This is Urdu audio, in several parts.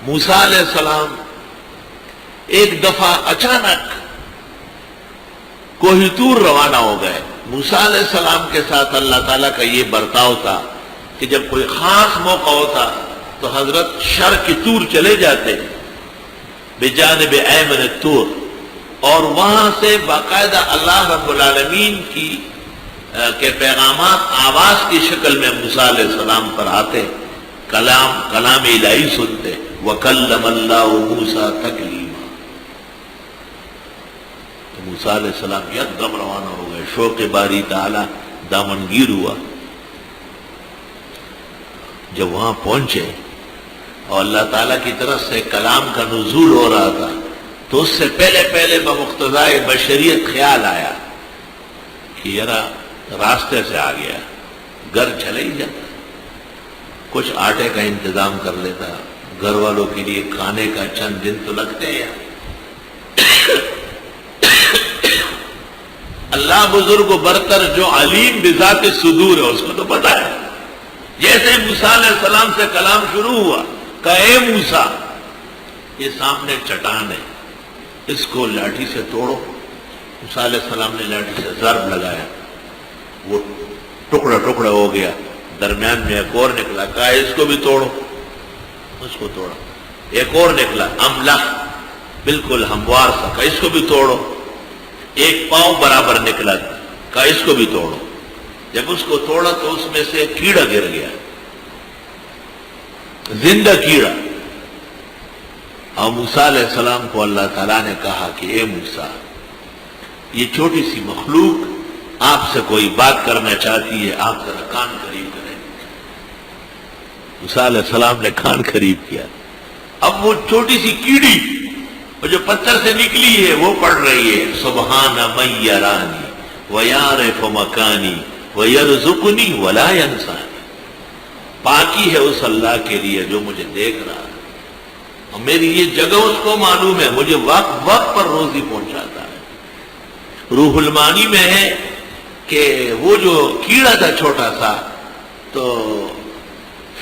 موسیٰ علیہ السلام ایک دفعہ اچانک کوہ طور روانہ ہو گئے. موسیٰ علیہ السلام کے ساتھ اللہ تعالیٰ کا یہ برتاؤ تھا کہ جب کوئی خاص موقع ہوتا تو حضرت شرق طور چلے جاتے بجانب ایمن طور، اور وہاں سے باقاعدہ اللہ رب العالمین کے پیغامات آواز کی شکل میں موسیٰ علیہ السلام پر آتے، کلام الہی سنتے. وَكَلَّمَ اللَّهُ مُوسَىٰ تَكْلِيمًا. تو موسیٰ علیہ السلام یکدم روانہ ہو گئے. شوق باری تعالی دامنگیر ہوا. جب وہاں پہنچے اور اللہ تعالیٰ کی طرف سے کلام کا نزول ہو رہا تھا تو اس سے پہلے بمقتضائے بشریت خیال آیا کہ یارا راستے سے آ گیا، گھر چلے ہی جاتا، کچھ آٹے کا انتظام کر لیتا، گھر والوں کے لیے کھانے کا چند دن تو لگتے ہیں. اللہ بزرگ و برتر جو علیم بذات صدور ہے اس کو تو پتا ہے. جیسے موسیٰ علیہ السلام سے کلام شروع ہوا، کہا اے موسیٰ یہ سامنے چٹان ہے، اس کو لاٹھی سے توڑو. موسیٰ علیہ السلام نے لاٹھی سے ضرب لگایا، وہ ٹکڑا ہو گیا. درمیان میں ایک اور نکلا، کہا اس کو بھی توڑو. اس کو توڑا. ایک اور نکلا املح، بالکل ہموار سا، کہا اس کو بھی توڑو. ایک پاؤں برابر نکلا، کہا اس کو بھی توڑو. جب اس کو توڑا تو اس میں سے کیڑا گر گیا، زندہ کیڑا. اور موسیٰ علیہ السلام کو اللہ تعالیٰ نے کہا کہ اے موسیٰ یہ چھوٹی سی مخلوق آپ سے کوئی بات کرنا چاہتی ہے، آپ ذرا کان قریب کریں. موسیٰ علیہ السلام نے کان قریب کیا. اب وہ چھوٹی سی کیڑی وہ جو پتھر سے نکلی ہے وہ پڑ رہی ہے سبحان من یرانی ویعرف مکانی ویرزقنی ولا ینسانی. پاکی ہے اس اللہ کے لیے جو مجھے دیکھ رہا ہے اور میری یہ جگہ اس کو معلوم ہے، مجھے وقت پر روزی پہنچاتا ہے. روح المعانی میں ہے کہ وہ جو کیڑا تھا چھوٹا سا تو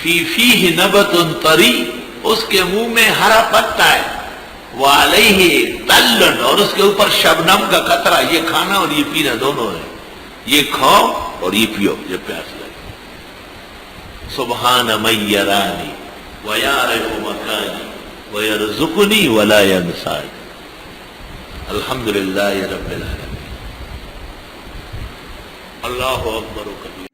فیہ نبت طری، اس کے منہ میں ہرا پتا ہے، وعلیہ تلن، اور اس کے اوپر شبنم کا قطرہ. یہ کھانا اور یہ پینا دونوں ہے، یہ کھاؤ اور یہ پیو جب پیاس لگے. سبحان من یرانی ویعرف مکانی ویرزقنی ولا ینسانی. الحمدللہ رب العالمین. اللہ اکبر و کبیر.